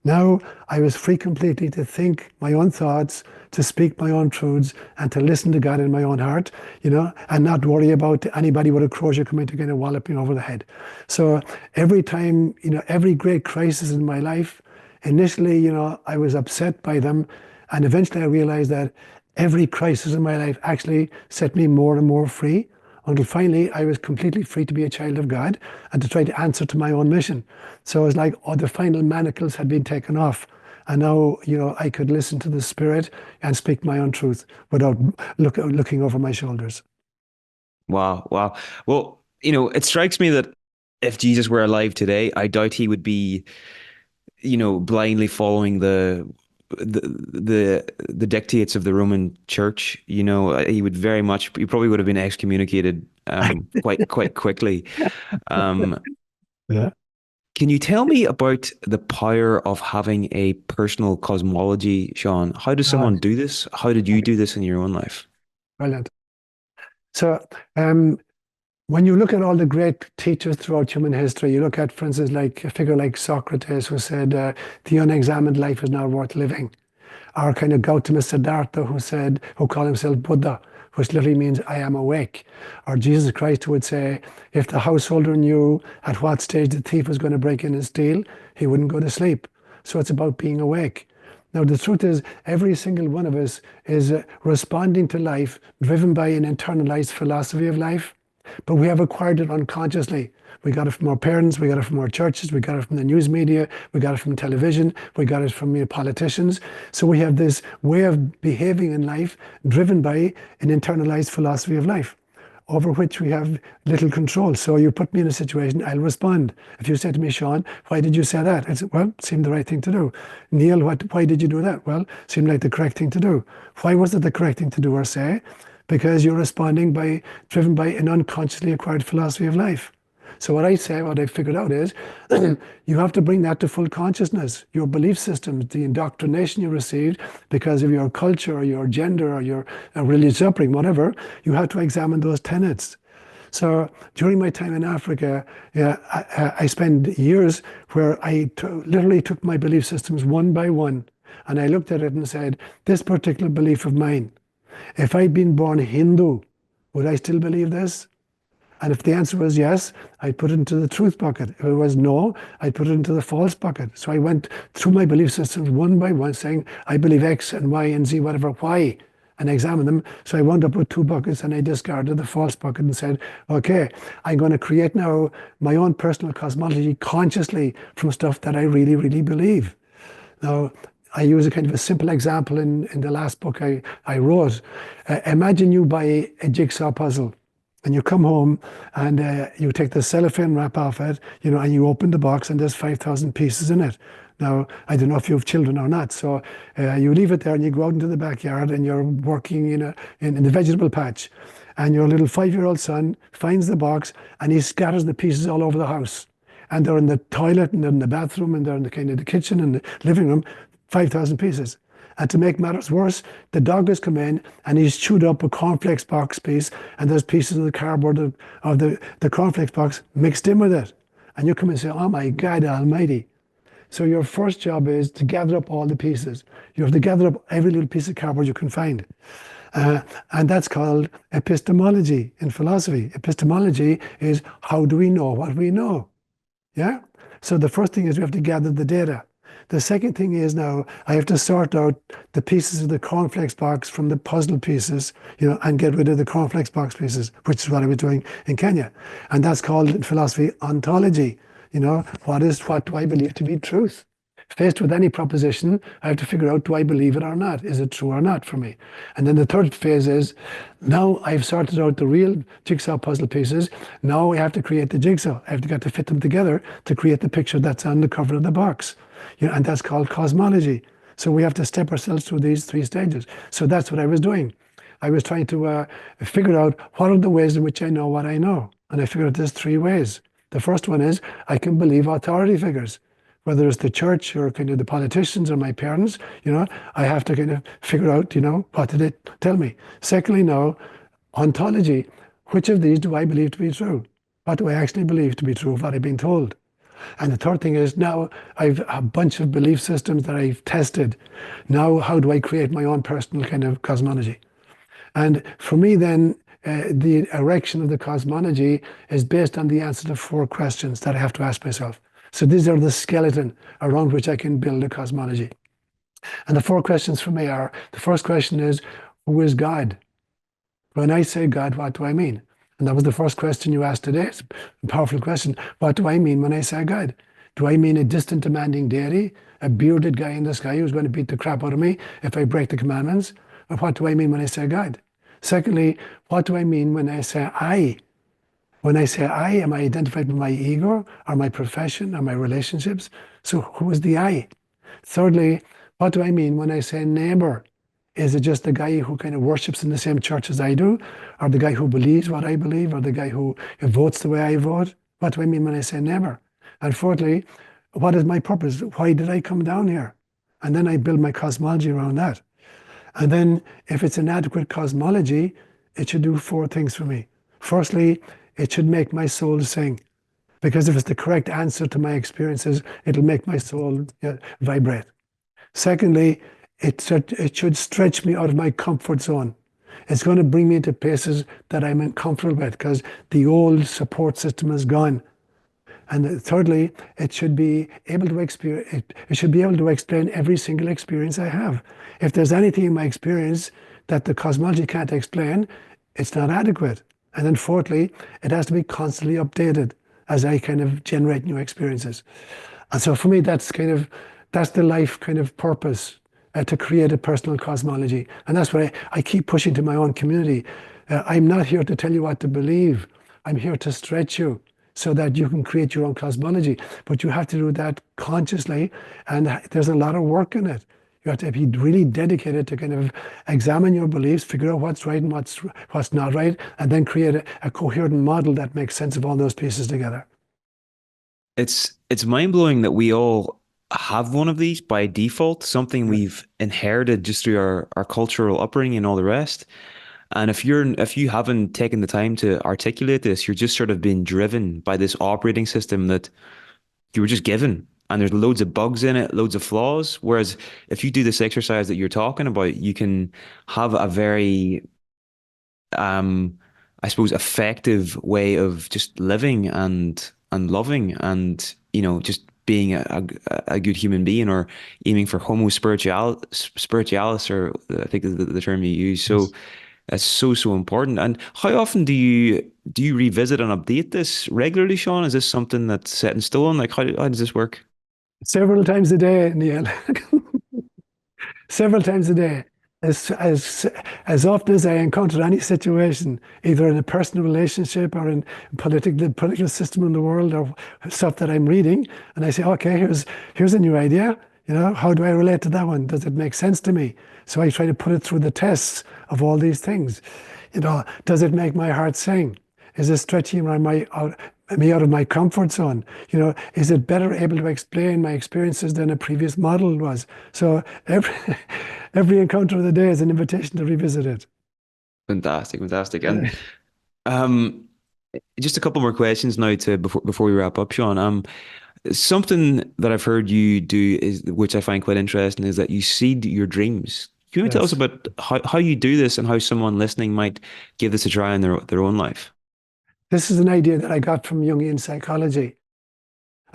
Now I was free completely to think my own thoughts, to speak my own truths, and to listen to God in my own heart, you know, and not worry about anybody with a crosier coming to kind of wallop me over the head. So every time, you know, every great crisis in my life, initially, you know, I was upset by them. And eventually I realized that every crisis in my life actually set me more and more free until finally I was completely free to be a child of God and to try to answer to my own mission. So it was like all the final manacles had been taken off. And now, you know, I could listen to the Spirit and speak my own truth without looking over my shoulders. Wow, wow. Well, you know, it strikes me that if Jesus were alive today, I doubt he would be, you know, blindly following the dictates of the Roman Church. You know, he would very much, he probably would have been excommunicated quite quickly. Um, Yeah. can you tell me about the power of having a personal cosmology, Sean? How does Uh, someone do this? How did you do this in your own life? Brilliant. So when you look at all the great teachers throughout human history, you look at, for instance, like a figure like Socrates, who said, the unexamined life is not worth living. Or kind of Gautama Siddhartha, who called himself Buddha, which literally means I am awake. Or Jesus Christ, who would say, if the householder knew at what stage the thief was going to break in and steal, he wouldn't go to sleep. So it's about being awake. Now, the truth is, every single one of us is responding to life driven by an internalized philosophy of life, but we have acquired it unconsciously. We got it from our parents, we got it from our churches, we got it from the news media, we got it from television, we got it from politicians. So we have this way of behaving in life driven by an internalized philosophy of life, over which we have little control. So you put me in a situation, I'll respond. If you say to me, Sean, why did you say that? I said, well, it seemed the right thing to do. Neil, why did you do that? Well, it seemed like the correct thing to do. Why was it the correct thing to do or say? Because you're responding driven by an unconsciously acquired philosophy of life. So what I figured out is you have to bring that to full consciousness. Your belief systems, the indoctrination you received because of your culture or your gender or your religious upbringing, whatever, you have to examine those tenets. So during my time in Africa, yeah, I spent years where literally took my belief systems one by one, and I looked at it and said, this particular belief of mine, if I'd been born Hindu, would I still believe this? And if the answer was yes, I'd put it into the truth bucket. If it was no, I'd put it into the false bucket. So I went through my belief systems one by one, saying, I believe X and Y and Z, whatever, why, and examine them. So I wound up with two buckets and I discarded the false bucket and said, okay, I'm going to create now my own personal cosmology consciously from stuff that I really, really believe. Now, I use a kind of a simple example in the last book I wrote. Imagine you buy a jigsaw puzzle and you come home and you take the cellophane wrap off it, you know, and you open the box and there's 5,000 pieces in it. Now, I don't know if you have children or not, so you leave it there and you go out into the backyard and you're working in the vegetable patch. and your little 5-year-old son finds the box and he scatters the pieces all over the house. And they're in the toilet and they're in the bathroom and they're in the kind of the kitchen and the living room, 5,000 pieces. And to make matters worse, the dog has come in and he's chewed up a cornflakes box piece and there's pieces of the cardboard of the cornflakes box mixed in with it. And you come and say, oh my God almighty. So your first job is to gather up all the pieces. You have to gather up every little piece of cardboard you can find. And that's called epistemology in philosophy. Epistemology is how do we know what we know? Yeah? So the first thing is we have to gather the data. The second thing is now I have to sort out the pieces of the cornflakes box from the puzzle pieces, and get rid of the cornflakes box pieces, which is what I was doing in Kenya. And that's called in philosophy ontology. What do I believe to be truth? Faced with any proposition, I have to figure out, do I believe it or not? Is it true or not for me? And then the third phase is, now I've sorted out the real jigsaw puzzle pieces. Now I have to create the jigsaw. I have to fit them together to create the picture that's on the cover of the box. And that's called cosmology. So we have to step ourselves through these 3 stages. So that's what I was doing. I was trying to figure out what are the ways in which I know what I know. And I figured out there's 3 ways. The first one is I can believe authority figures. Whether it's the church or kind of the politicians or my parents, I have to kind of figure out, what did it tell me? Secondly, now, ontology. Which of these do I believe to be true? What do I actually believe to be true of what I've been told? And the third thing is now I've a bunch of belief systems that I've tested. Now, how do I create my own personal kind of cosmology? And for me then, the erection of the cosmology is based on the answer to 4 questions that I have to ask myself. So these are the skeleton around which I can build a cosmology. And the 4 questions for me are, the first question is, who is God? When I say God, what do I mean? And that was the first question you asked today. It's a powerful question. What do I mean when I say God? Do I mean a distant, demanding deity, a bearded guy in the sky who's going to beat the crap out of me if I break the commandments? Or what do I mean when I say God? Secondly, what do I mean when I say I? When I say I, am I identified with my ego or my profession or my relationships? So who is the I? Thirdly, what do I mean when I say neighbor? Is it just the guy who kind of worships in the same church as I do? Or the guy who believes what I believe? Or the guy who votes the way I vote? What do I mean when I say neighbor? And fourthly, what is my purpose? Why did I come down here? And then I build my cosmology around that. And then if it's an adequate cosmology, it should do 4 things for me. Firstly, it should make my soul sing. Because if it's the correct answer to my experiences, it'll make my soul vibrate. Secondly, it should stretch me out of my comfort zone. It's going to bring me into places that I'm uncomfortable with because the old support system is gone. And thirdly, it should be able to explain every single experience I have. If there's anything in my experience that the cosmology can't explain, it's not adequate. And then fourthly, it has to be constantly updated as I kind of generate new experiences. And so for me, that's the life kind of purpose, to create a personal cosmology. And that's what I keep pushing to my own community. I'm not here to tell you what to believe. I'm here to stretch you so that you can create your own cosmology. But you have to do that consciously, and there's a lot of work in it. You have to be really dedicated to kind of examine your beliefs, figure out what's right and what's not right, and then create a coherent model that makes sense of all those pieces together. It's mind-blowing that we all have one of these by default, something we've inherited just through our cultural upbringing and all the rest. And if you haven't taken the time to articulate this, you're just sort of being driven by this operating system that you were just given. And there's loads of bugs in it, loads of flaws. Whereas if you do this exercise that you're talking about, you can have a very, I suppose, effective way of just living and loving and, just being a good human being, or aiming for homo spiritualis, or I think is the term you use. So it's so important. And how often do you revisit and update this regularly, Seán? Is this something that's set in stone? Like how does this work? Several times a day, Neil. Several times a day. As often as I encounter any situation, either in a personal relationship or in the political system in the world, or stuff that I'm reading, and I say, okay, here's a new idea. How do I relate to that one? Does it make sense to me? So I try to put it through the tests of all these things. Does it make my heart sing? Is it stretching me out of my comfort zone? Is it better able to explain my experiences than a previous model was? So every every encounter of the day is an invitation to revisit it. Fantastic, fantastic. And um, just a couple more questions now to before we wrap up, Sean. Something that I've heard you do is, which I find quite interesting, is that you seed your dreams. Can you tell us Yes. about how you do this and how someone listening might give this a try in their own life? This is an idea that I got from Jungian psychology.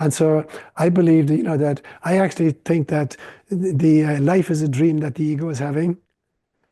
And so I believe that, that I actually think that the life is a dream that the ego is having,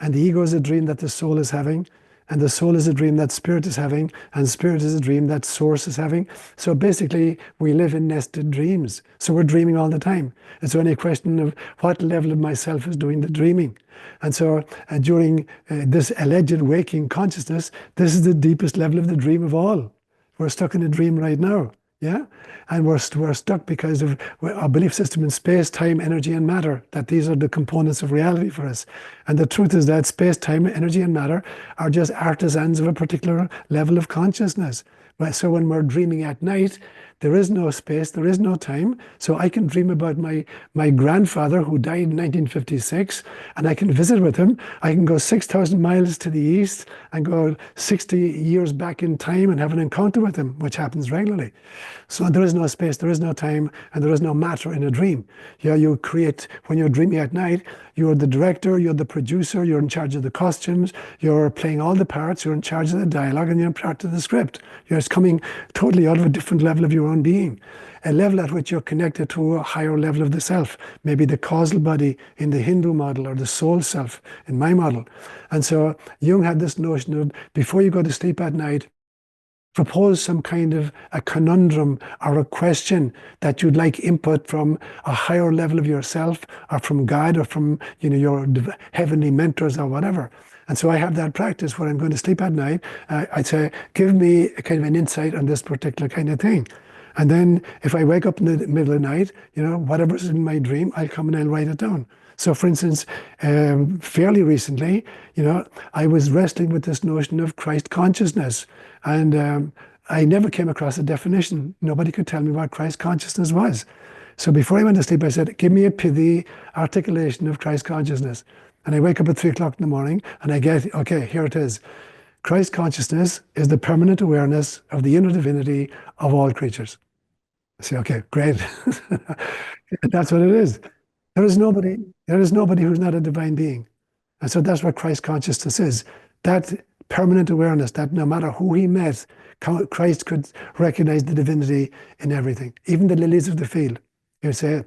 and the ego is a dream that the soul is having, and the soul is a dream that spirit is having, and spirit is a dream that source is having. So basically, we live in nested dreams. So we're dreaming all the time. It's only a question of what level of myself is doing the dreaming. And so during this alleged waking consciousness, this is the deepest level of the dream of all. We're stuck in a dream right now. Yeah, and we're stuck because of our belief system in space, time, energy, and matter, that these are the components of reality for us. And the truth is that space, time, energy, and matter are just artisans of a particular level of consciousness. Right? So when we're dreaming at night, there is no space, there is no time. So I can dream about my grandfather who died in 1956, and I can visit with him. I can go 6,000 miles to the east and go 60 years back in time and have an encounter with him, which happens regularly. So there is no space, there is no time, and there is no matter in a dream. Yeah, you create, when you're dreaming at night, you're the director, you're the producer, you're in charge of the costumes, you're playing all the parts, you're in charge of the dialogue, and you're in charge of the script. It's coming totally out of a different level of your own being, a level at which you're connected to a higher level of the self, maybe the causal body in the Hindu model or the soul self in my model. And so Jung had this notion of, before you go to sleep at night, propose some kind of a conundrum or a question that you'd like input from a higher level of yourself, or from God, or from your heavenly mentors or whatever. And so I have that practice when I'm going to sleep at night. I'd say, give me a kind of an insight on this particular kind of thing. And then if I wake up in the middle of the night, whatever's in my dream, I'll come and I'll write it down. So for instance, fairly recently, I was wrestling with this notion of Christ consciousness. And I never came across a definition. Nobody could tell me what Christ consciousness was. So before I went to sleep, I said, give me a P.h.D articulation of Christ consciousness. And I wake up at 3 o'clock in the morning and I get, okay, here it is. Christ consciousness is the permanent awareness of the inner divinity of all creatures. I say, okay, great. That's what it is. There is nobody, there is nobody who's not a divine being. And so that's what Christ consciousness is. That permanent awareness that no matter who he met, Christ could recognize the divinity in everything, even the lilies of the field. You say,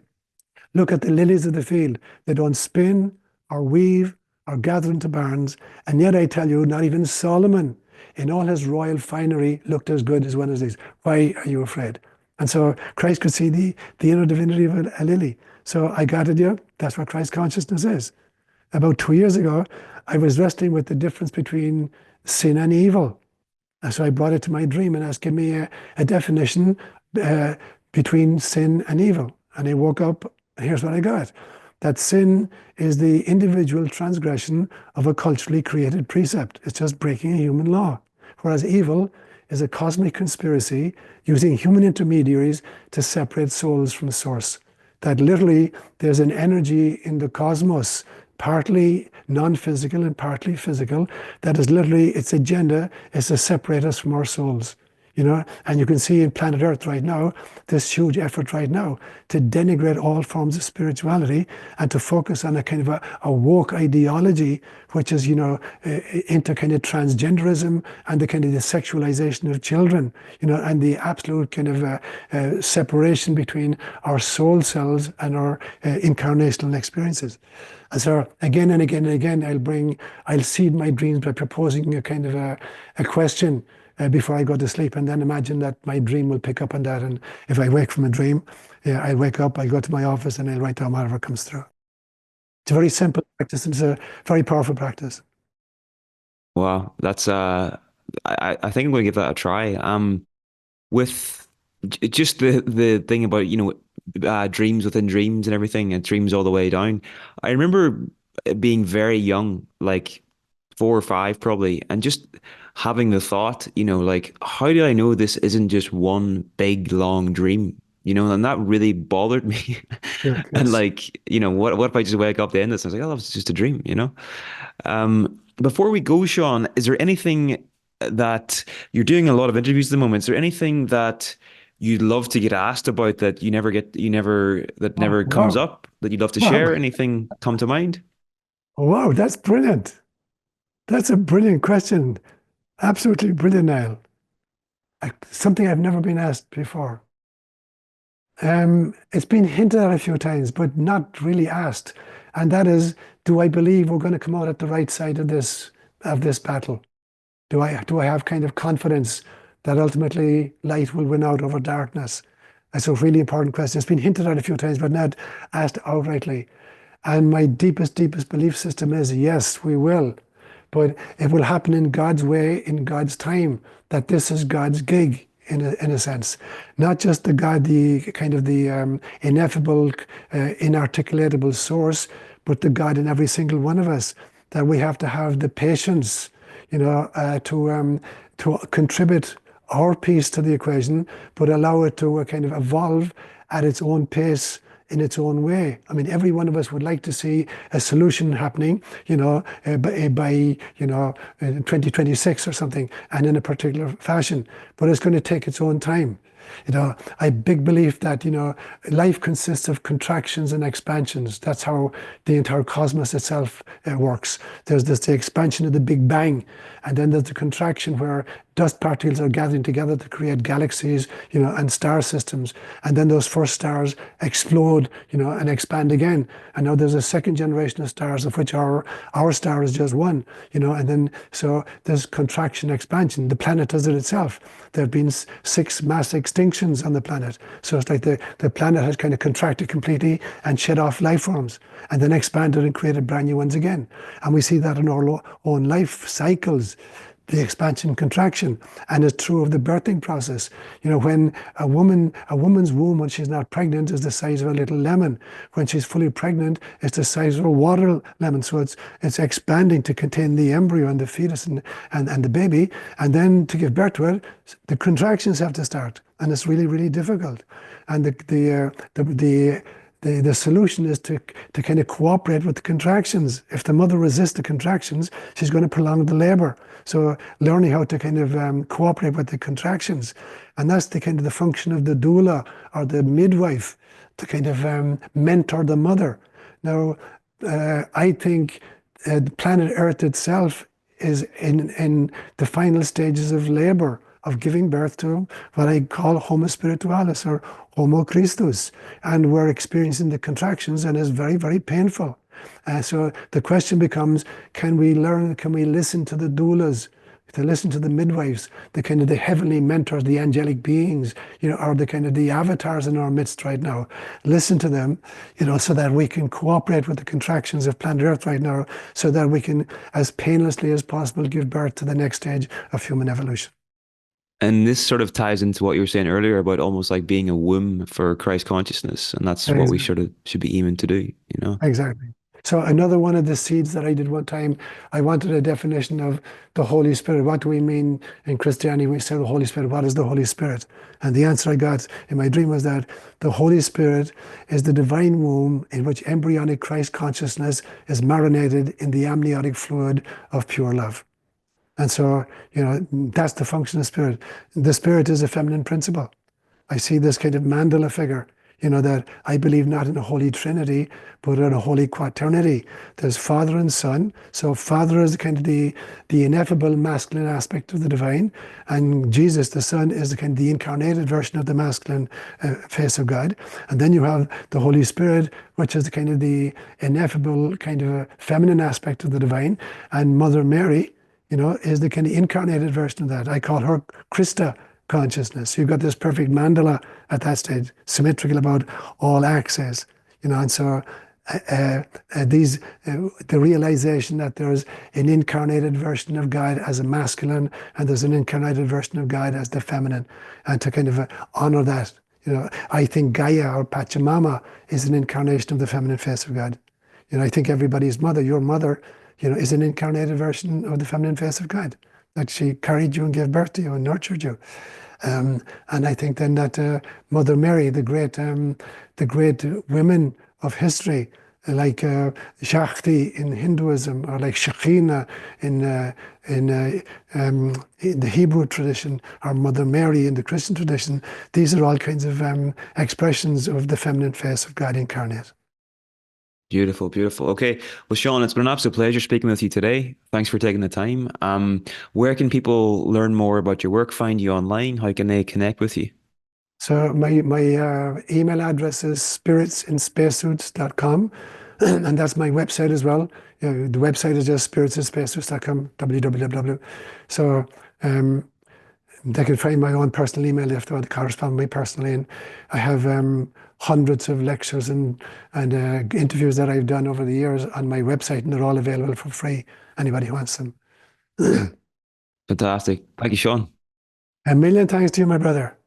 look at the lilies of the field. They don't spin or weave or gather into barns. And yet I tell you, not even Solomon in all his royal finery looked as good as one of these. Why are you afraid? And so Christ could see the inner divinity of a lily. So I got it, yeah, that's what Christ consciousness is. About 2 years ago, I was wrestling with the difference between sin and evil. And so I brought it to my dream and asked, give me a definition between sin and evil. And I woke up, and here's what I got. That sin is the individual transgression of a culturally created precept. It's just breaking a human law. Whereas evil is a cosmic conspiracy using human intermediaries to separate souls from source. That literally there's an energy in the cosmos, partly non-physical and partly physical, that is literally, its agenda is to separate us from our souls. And you can see in planet Earth right now, this huge effort right now to denigrate all forms of spirituality and to focus on a kind of a woke ideology, which is, into kind of transgenderism and the kind of the sexualization of children, and the absolute kind of separation between our soul selves and our incarnational experiences. And so again and again and again, I'll seed my dreams by proposing a kind of a question before I go to sleep, and then imagine that my dream will pick up on that. And if I wake from a dream, I'll wake up, I'll go to my office, and I'll write down whatever comes through. It's a very simple practice, and it's a very powerful practice. Wow, that's I think I'm going to give that a try. With just the thing about dreams within dreams and everything, and dreams all the way down. I remember being very young, like 4 or 5 probably, and just having the thought, like, how do I know this isn't just one big long dream? And that really bothered me. Yeah, And yes. like, what if I just wake up at the end of this and I was like, oh, that was just a dream? Before we go, Sean, is there anything that you're doing a lot of interviews at the moment? Is there anything that you'd love to get asked about that that Oh, never comes wow. up that you'd love to Wow. share? Anything come to mind? Wow, that's brilliant. That's a brilliant question. Absolutely brilliant, Niall. Something I've never been asked before. It's been hinted at a few times, but not really asked. And that is, do I believe we're going to come out at the right side of this battle? Do I have kind of confidence that ultimately light will win out over darkness? That's a really important question. It's been hinted at a few times, but not asked outrightly. And my deepest, deepest belief system is yes, we will. But it will happen in God's way, in God's time, that this is God's gig in a sense. Not just the God, the kind of the ineffable, inarticulatable source, but the God in every single one of us. That we have to have the patience, to contribute our piece to the equation, but allow it to kind of evolve at its own pace in its own way. I mean, every one of us would like to see a solution happening, by 2026 or something, and in a particular fashion. But it's going to take its own time. I big belief that, life consists of contractions and expansions. That's how the entire cosmos itself works. There's the expansion of the Big Bang, and then there's the contraction where dust particles are gathering together to create galaxies, and star systems. And then those first stars explode, and expand again. And now there's a second generation of stars, of which our star is just one, and then so there's contraction, expansion. The planet does it itself. There have been 6 mass extinctions on the planet. So it's like the planet has kind of contracted completely and shed off life forms, and then expanded and created brand new ones again. And we see that in our own life cycles, the expansion contraction. And it's true of the birthing process. When a woman's womb, when she's not pregnant, is the size of a little lemon. When she's fully pregnant, it's the size of a water lemon. So it's expanding to contain the embryo and the fetus and the baby. And then to give birth to it, the contractions have to start. And it's really, really difficult. And the solution is to kind of cooperate with the contractions. If the mother resists the contractions, she's going to prolong the labor. So learning how to kind of cooperate with the contractions. And that's the kind of the function of the doula or the midwife, to kind of mentor the mother. Now, I think the planet Earth itself is in the final stages of labor, of giving birth to what I call Homo spiritualis, or Homo Christus. And we're experiencing the contractions, and it's very, very painful. So the question becomes, can we listen to the doulas, to listen to the midwives, the kind of the heavenly mentors, the angelic beings, or the kind of the avatars in our midst right now. Listen to them, so that we can cooperate with the contractions of planet Earth right now, so that we can, as painlessly as possible, give birth to the next stage of human evolution. And this sort of ties into what you were saying earlier about almost like being a womb for Christ consciousness. And that's what we Exactly. sort of should be aiming to do. Exactly. So another one of the seeds that I did one time, I wanted a definition of the Holy Spirit. What do we mean in Christianity when we say the Holy Spirit? What is the Holy Spirit? And the answer I got in my dream was that the Holy Spirit is the divine womb in which embryonic Christ consciousness is marinated in the amniotic fluid of pure love. And so, that's the function of spirit. The spirit is a feminine principle. I see this kind of mandala figure, that I believe not in a holy trinity, but in a holy quaternity. There's Father and Son. So Father is kind of the ineffable masculine aspect of the divine, and Jesus, the Son, is the kind of the incarnated version of the masculine face of God. And then you have the Holy Spirit, which is the kind of the ineffable kind of feminine aspect of the divine, and Mother Mary, is the kind of incarnated version of that. I call her Krista consciousness. You've got this perfect mandala at that stage, symmetrical about all axes, and so the realization that there's an incarnated version of God as a masculine, and there's an incarnated version of God as the feminine, and to kind of honor that. I think Gaia, or Pachamama, is an incarnation of the feminine face of God. I think everybody's mother, your mother, is an incarnated version of the feminine face of God, that she carried you and gave birth to you and nurtured you. And I think then that Mother Mary, the great women of history, like Shakti in Hinduism, or like Shekinah in the Hebrew tradition, or Mother Mary in the Christian tradition, these are all kinds of expressions of the feminine face of God incarnate. Beautiful, beautiful. Okay. Well, Seán, it's been an absolute pleasure speaking with you today. Thanks for taking the time. Where can people learn more about your work, find you online? How can they connect with you? So my email address is spiritsinspacesuits.com, and that's my website as well. The website is just spiritsinspacesuits.com, www. So they can find my own personal email if they want to correspond with me personally. And I have hundreds of lectures and interviews that I've done over the years on my website, and they're all available for free. Anybody who wants them. Fantastic. Thank you, Seán. A million thanks to you, my brother.